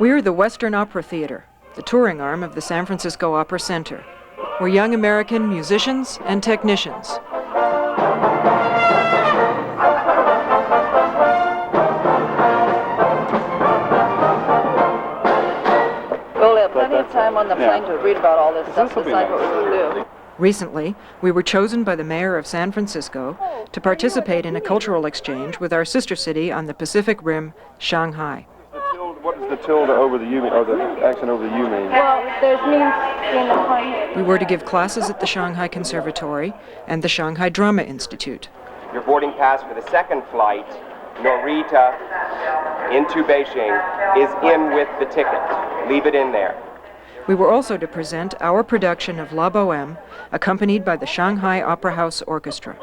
We're the Western Opera Theater, the touring arm of the San Francisco Opera Center. We're young American musicians and technicians. We'll have plenty of time on the plane to read about all this stuff, decide what we're going to do. Recently, we were chosen by the mayor of San Francisco to participate in a cultural exchange with our sister city on the Pacific Rim, Shanghai. What does the tilde over the U, or the accent over the U mean? Well, there's means in the point. We were to give classes at the Shanghai Conservatory and the Shanghai Drama Institute. Your boarding pass for the second flight, Narita, into Beijing, is in with the ticket. Leave it in there. We were also to present our production of La Bohème, accompanied by the Shanghai Opera House Orchestra.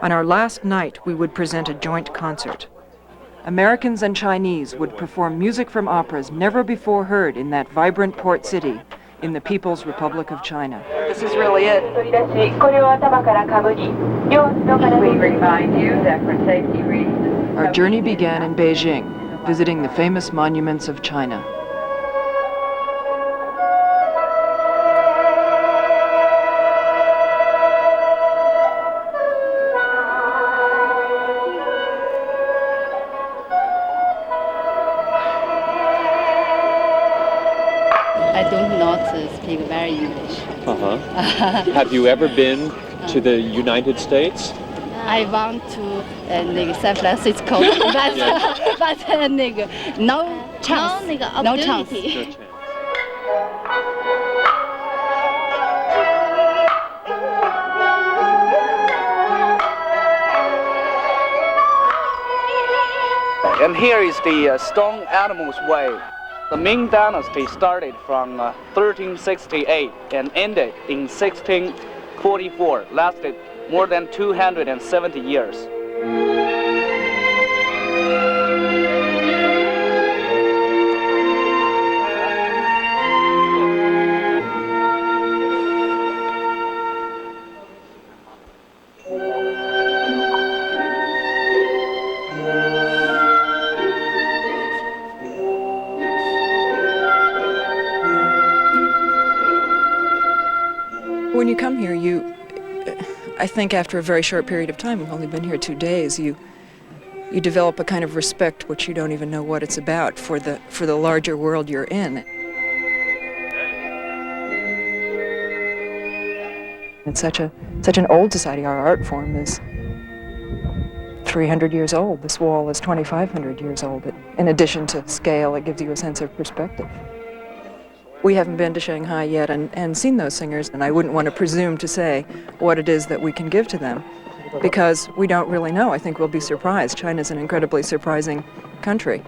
On our last night, we would present a joint concert. Americans and Chinese would perform music from operas never before heard in that vibrant port city in the People's Republic of China. This is really it. We remind you that for safety reasons... Our journey began in Beijing, visiting the famous monuments of China. I don't not speak very English. Have you ever been to the United States? I want to San Francisco, but no chance. No chance. And here is the Stone Animals Way. The Ming Dynasty started from 1368 and ended in 1644, lasted more than 270 years. When you come here, I think after a very short period of time, we've only been here 2 days, you develop a kind of respect which you don't even know what it's about for the larger world you're in. It's such an old society. Our art form is 300 years old. This wall is 2,500 years old. In addition to scale, it gives you a sense of perspective. We haven't been to Shanghai yet and seen those singers, and I wouldn't want to presume to say what it is that we can give to them, because we don't really know. I think we'll be surprised. China's an incredibly surprising country.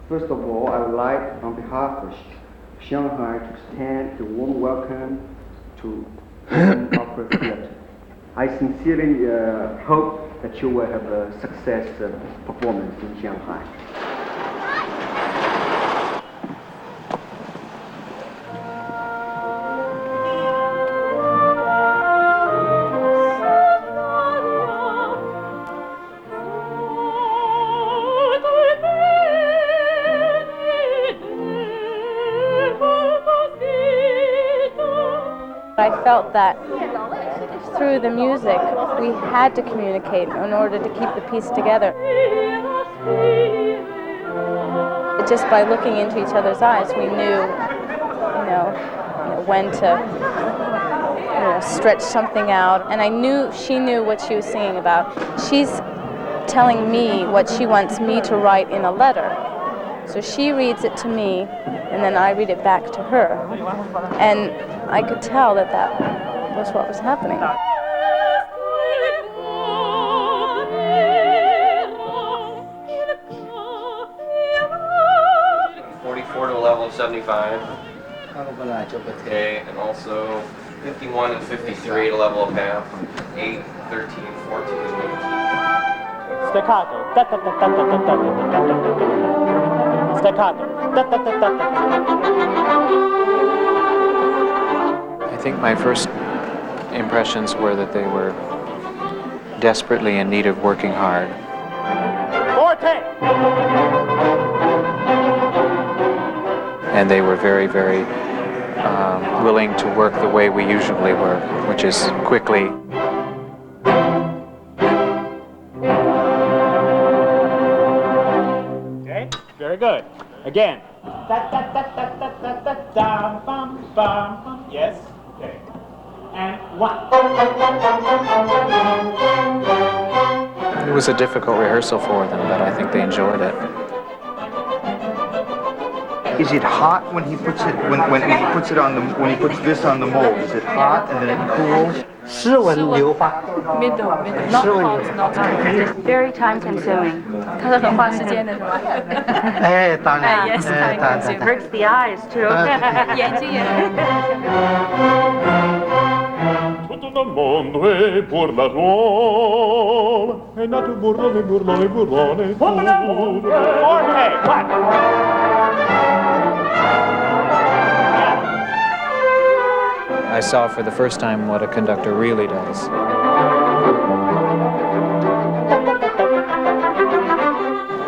First of all, I would like, on behalf of Shanghai, to extend a warm welcome to the Opera Theater. I sincerely hope that you will have a success performance in Shanghai. I felt that through the music, we had to communicate in order to keep the piece together. Just by looking into each other's eyes, we knew, when to, stretch something out. And I knew she knew what she was singing about. She's telling me what she wants me to write in a letter. So she reads it to me, and then I read it back to her. And I could tell that that was what was happening. 44 to a level of 75. Okay, and also 51 and 53 to a level of half. 8, 13, 14, 18. Staccato. Staccato. I think my first impressions were that they were desperately in need of working hard. Forte! And they were very, very willing to work the way we usually work, which is quickly. Okay, very good. Again. Yes. Okay. And 1. It was a difficult rehearsal for them, but I think they enjoyed it. Is it hot when he puts it when he puts it on the when he puts this on the mold? Is it hot and then it cools? 湿温流发. Middle. Not hot, not cold. It's very time consuming. 它是很花时间的是吧？哎，当然。Yes, time consuming. Hurts the eyes too. 眼睛也。 Tutto il mondo è burlaruolo, è nato burlone, burlone, burlone. Forte! What? I saw for the first time what a conductor really does.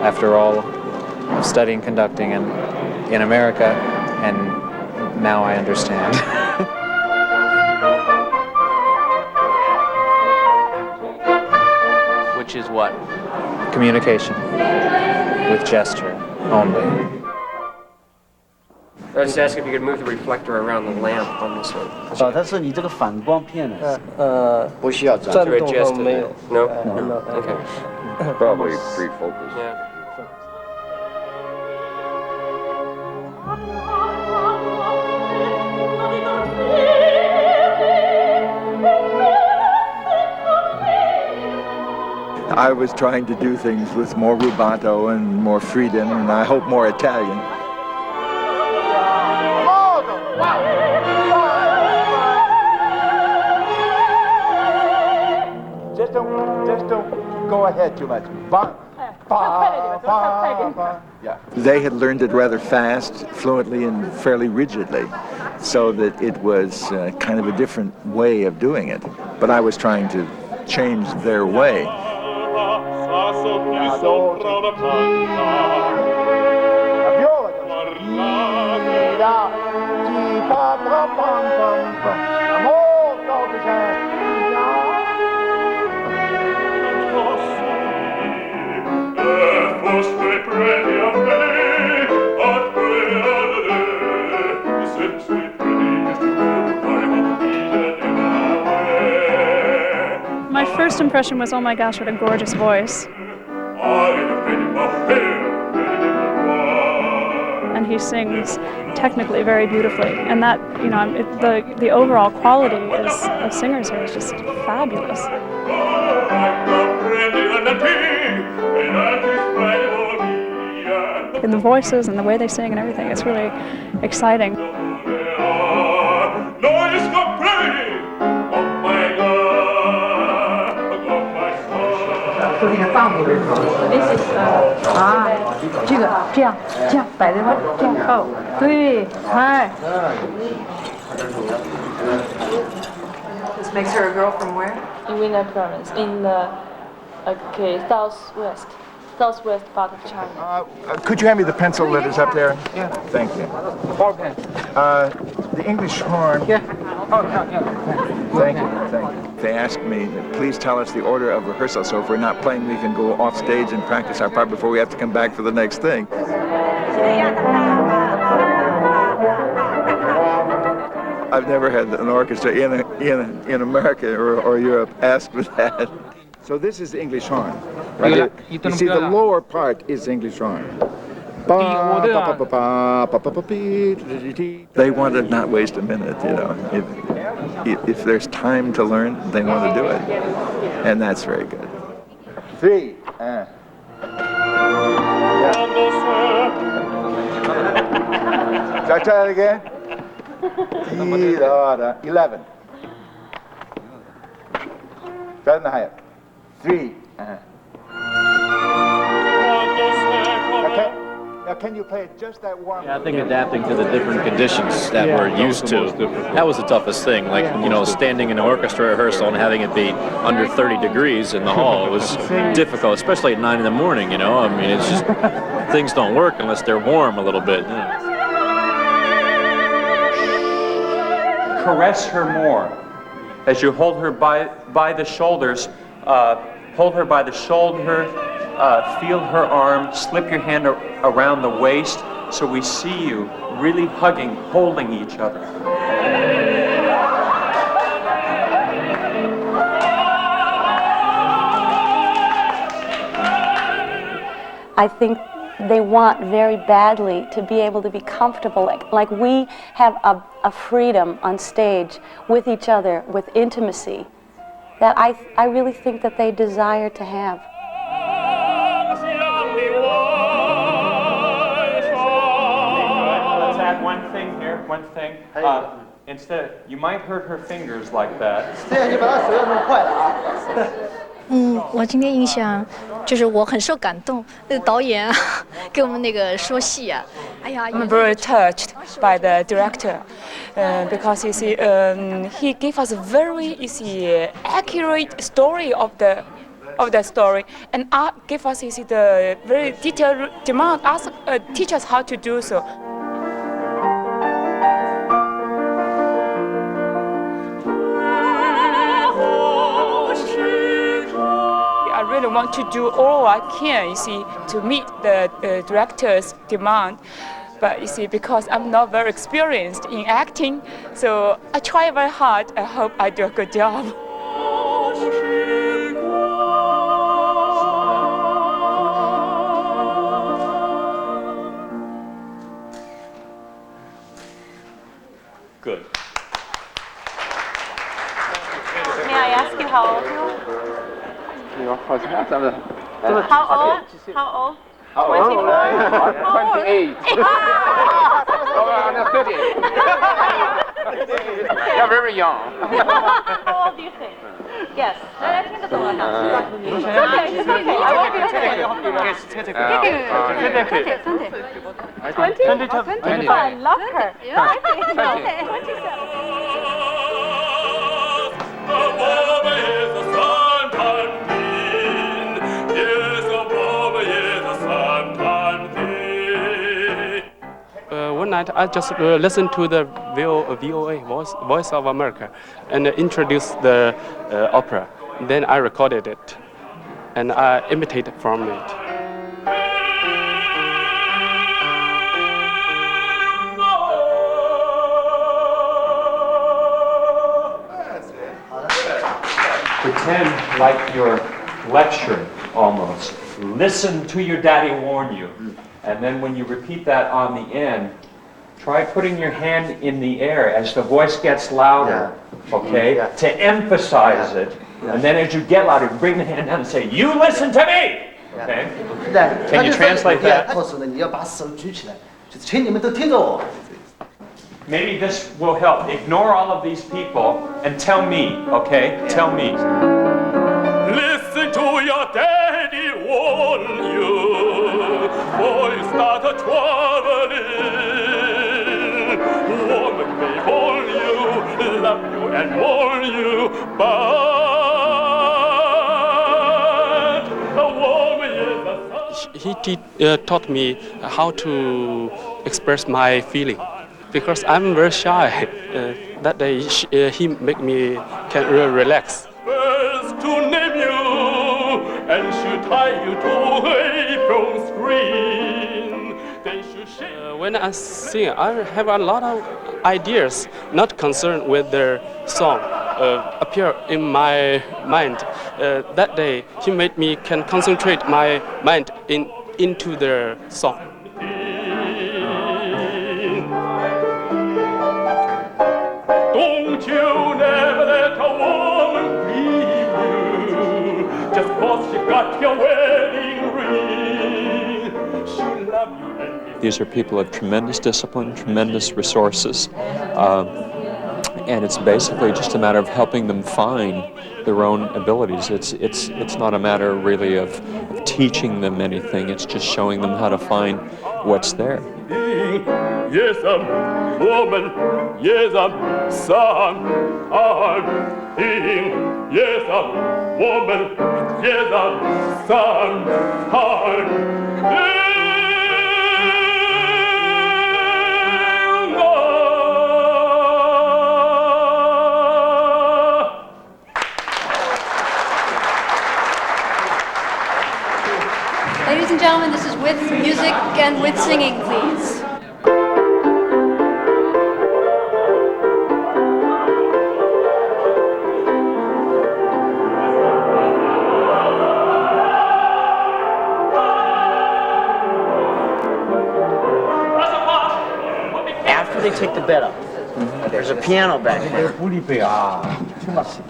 After all of studying conducting in America, and now I understand. Which is what? Communication with gesture only. I was just asking if you could move the reflector around the lamp on this one. 它是你这个反光片呢？不需要转动后没有。No? No. Okay. Probably pre-focus. Yeah. I was trying to do things with more rubato and more freedom, and I hope more Italian. Just don't go ahead too much. Ba, ba, ba, ba. Yeah. They had learned it rather fast, fluently, and fairly rigidly, so that it was kind of a different way of doing it. But I was trying to change their way. My first impression was, oh my gosh, what a gorgeous voice. And he sings technically very beautifully, and that, you know, the overall quality of singers here is just fabulous. And the voices and the way they sing and everything, it's really exciting. This is 这个这样摆在那这样哦，对，嗨。 This makes her a girl from where? In Yunnan province, in the southwest part of China. Could you hand me the pencil that is up there? Yeah. Thank you. The English horn. Yeah. Oh, yeah. Thank you. They asked me, please tell us the order of rehearsal, so if we're not playing, we can go off stage and practice our part before we have to come back for the next thing. I've never had an orchestra in America or Europe ask for that. So this is the English horn. Right? You see, the lower part is English horn. They want to not waste a minute, you know. If there's time to learn, they want to do it. And that's very good. 3. Try that again. 11. Try 3. Okay. Now, can you play it just that one? Yeah, I think adapting to the different conditions that we're used to, that was the toughest thing. Like, you know, standing in an orchestra rehearsal and having it be under 30 degrees in the hall was difficult, especially at 9 in the morning, you know. I mean, it's just, things don't work unless they're warm a little bit. You know. Caress her more as you hold her by the shoulders. Hold her by the shoulder, feel her arm, slip your hand around the waist so we see you really hugging, holding each other. I think they want very badly to be able to be comfortable, like we have a freedom on stage with each other, with intimacy, that I really think that they desire to have. Let's add one thing here, one thing. Instead, you might hurt her fingers like that. 我今天印象就是我很受感动，那个导演啊，给我们那个说戏啊，哎呀 I'm very touched by the director because you see, he gave us a very accurate story of the story, and give us the very detailed demand. Teach us how to do so. I really want to do all I can, you see, to meet the director's demand. But you see, because I'm not very experienced in acting, so I try very hard. I hope I do a good job. Good. May I ask you how old you are? How old? How old? 24? 28. I'm 30. You're very young. How old do you think? Yes. I think it's okay. I won't be okay. 20? I love her. I think so. 27. One night I just listened to the VOA, Voice of America, and introduced the opera. Then I recorded it, and I imitated from it. Pretend like you're lecturing almost. Listen to your daddy warn you. And then when you repeat that on the end, try putting your hand in the air as the voice gets louder, okay, to emphasize it. And then as you get louder, bring the hand down and say, you listen to me! Okay? Can you translate that? Maybe this will help. Ignore all of these people and tell me, okay? Tell me. Listen to your daddy warn you, before you start traveling. Woman may warn you, love you and warn you, but a woman is a son. He taught me how to express my feeling, because I'm very shy. That day he made me can relax. First to name you, and should tie you to a bronze screen. Then should shake. When I sing, I have a lot of ideas not concerned with the song appear in my mind. That day he made me can concentrate my mind into the song. got your wedding ring. She'll love you and These are people of tremendous discipline, tremendous resources, and it's basically just a matter of helping them find their own abilities. It's not a matter really of teaching them anything. It's just showing them how to find what's there. Yes, woman, yes, son, yes, woman, yes, son, Ladies and gentlemen, this is with music and with singing, please. After they take the bed up, there's a piano back there.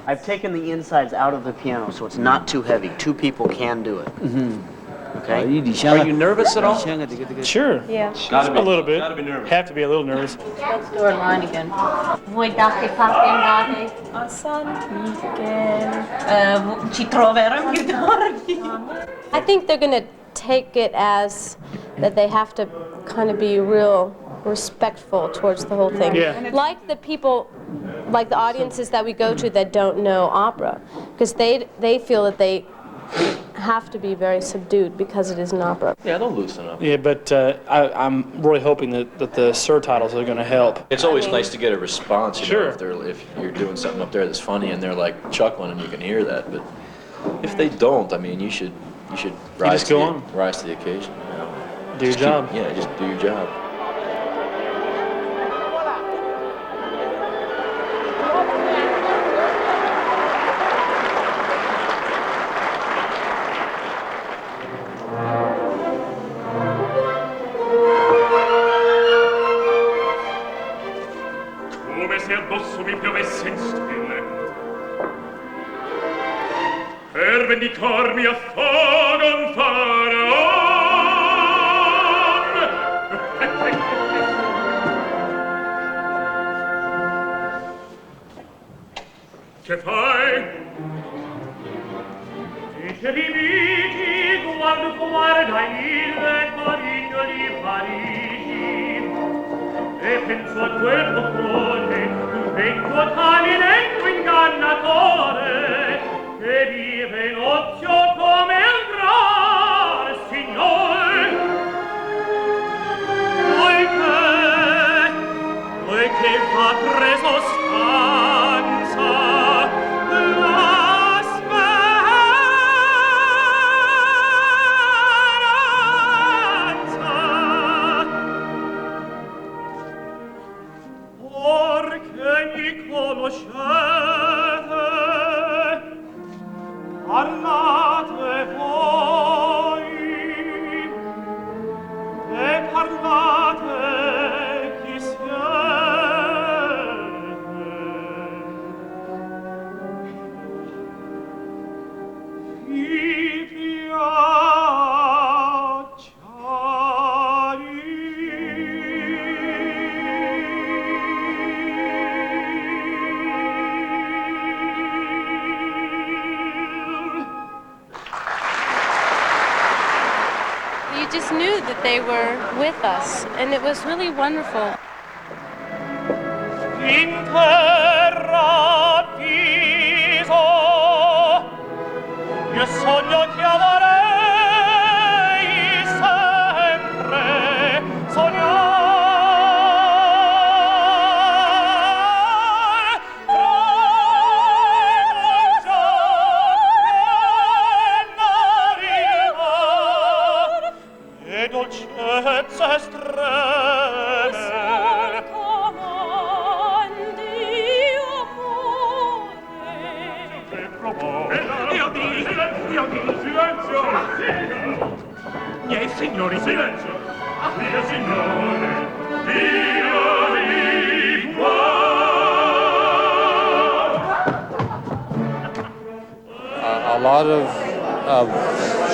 I've taken the insides out of the piano so it's not too heavy. Two people can do it. Okay? Are you nervous at all? Sure. Yeah. A little bit. Gotta be nervous. Have to be a little nervous. Let's do our line again. Voi date pappendate. Ci troveremo più tardi. I think they're going to take it as that they have to kind of be real respectful towards the whole thing. Yeah. Like the people, like the audiences that we go to that don't know opera, because they feel that they have to be very subdued because it is an opera. Yeah, they'll loosen up. Yeah, but I'm really hoping that the surtitles are going to help. It's always nice to get a response, you know, Sure. if you're doing something up there that's funny and they're like chuckling and you can hear that. But if they don't, I mean, you should rise to the occasion. You know? Do your job. Yeah, just do your job. Come se addosso mi piovesse in stelle. Per vendicarmi affogo un faraon. Che fai? Dice di vigi quando guarda il coriglio di Parigi e penso a quel boccone un vento tale dentro ingannatore che vive in ozio come un gran signor poiché va preso stanza la speranza perché mi conoscete parlate voi e parlate chi siete vi You just knew that they were with us, and it was really wonderful. in terra viso io sogno che amarei sempre sognare fra il giorno e dolcezza estreme Io dico silenzio! Miei signori, silenzio! Mio signore, Dio di A lot of of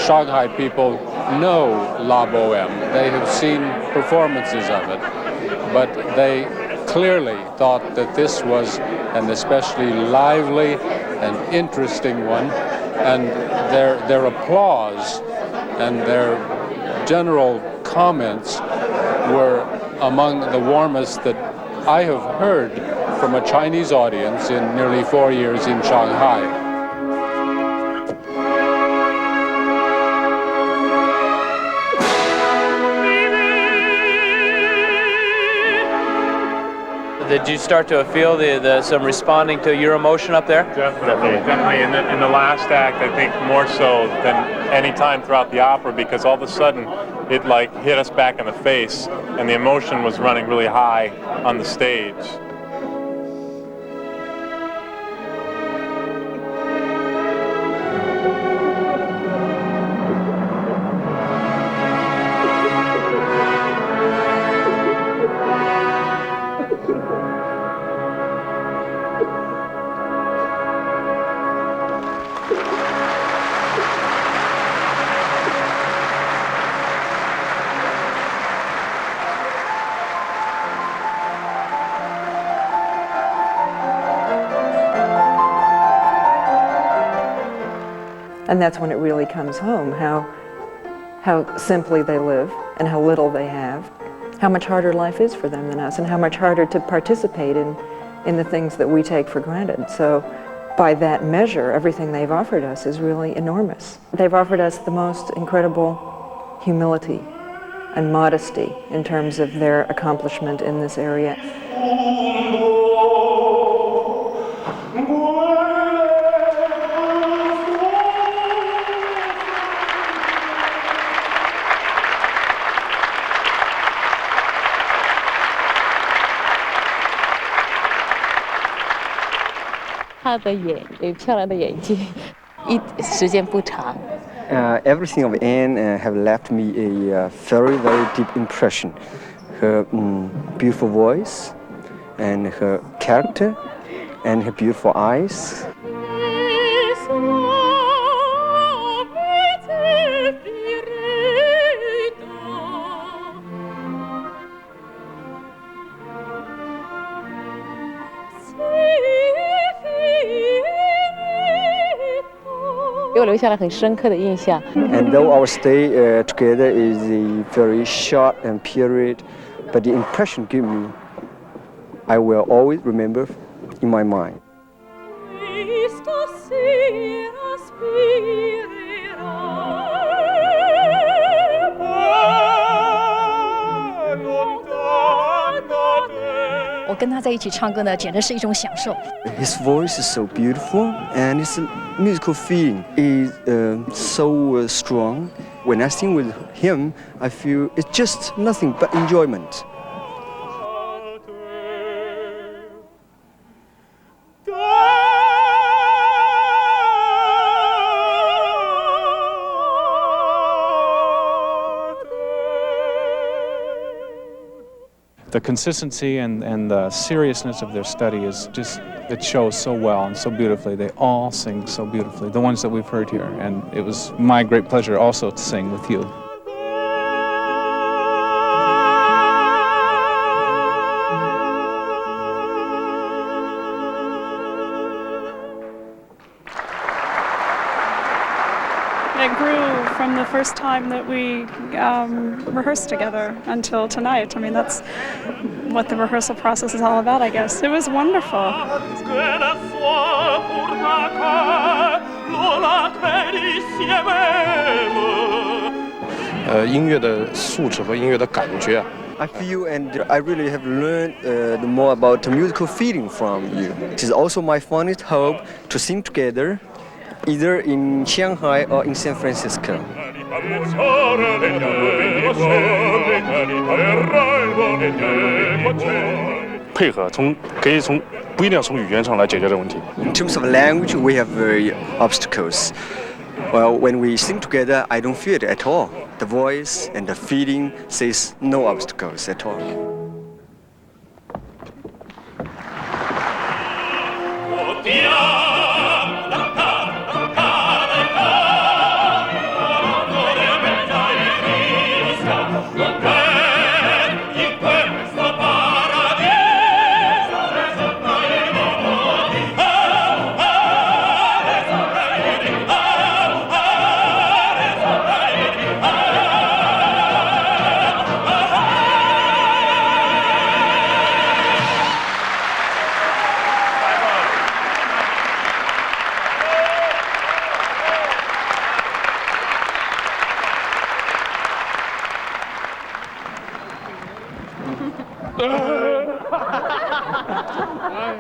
Shanghai people know La Boheme. They have seen performances of it, but they clearly thought that this was an especially lively and interesting one, and their applause and their general comments were among the warmest that I have heard from a Chinese audience in nearly 4 years in Shanghai. Did you start to feel some responding to your emotion up there? Definitely. In the last act, I think more so than any time throughout the opera, because all of a sudden it like hit us back in the face, and the emotion was running really high on the stage. And that's when it really comes home, how simply they live and how little they have, how much harder life is for them than us, and how much harder to participate in the things that we take for granted. So by that measure, everything they've offered us is really enormous. They've offered us the most incredible humility and modesty in terms of their accomplishment in this area. 他的漂亮的眼睛，时间不长。 Everything of Anne have left me a very, very deep impression. Her beautiful voice, and her character, and her beautiful eyes. And though our stay together is a very short period, but the impression given me, I will always remember in my mind. His voice is so beautiful, and his musical feeling is so strong. When I sing with him, I feel it's just nothing but enjoyment. The consistency and the seriousness of their study is just, it shows so well and so beautifully. They all sing so beautifully, the ones that we've heard here. And it was my great pleasure also to sing with you. It grew from the first time that we rehearsed together until tonight. I mean, that's what the rehearsal process is all about, I guess. It was wonderful. I feel and I really have learned more about the musical feeling from you. It is also my fondest hope to sing together, either in Shanghai or in San Francisco. 配合可以不一定要从语言上来解决这个问题。 In terms of language, we have obstacles. Well, when we sing together, I don't feel it at all. The voice and the feeling says no obstacles at all.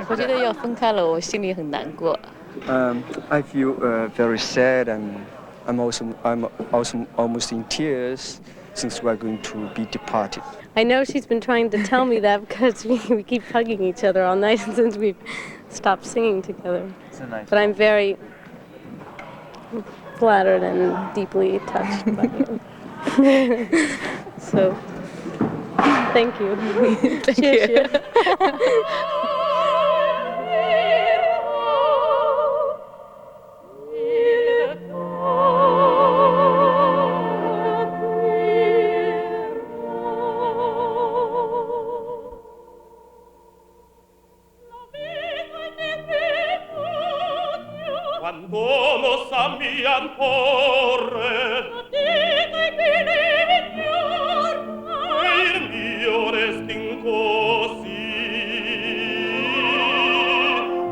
我觉得要分开了，我心里很难过。I feel very sad, and I'm also almost in tears since we're going to be departed. I know she's been trying to tell me that because we keep hugging each other all night since we've stopped singing together. It's a nice but I'm very flattered and deeply touched by it. So, thank you. Thank you. Quando lo sa mi porre il mio restin così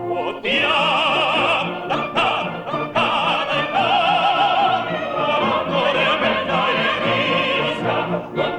potiam da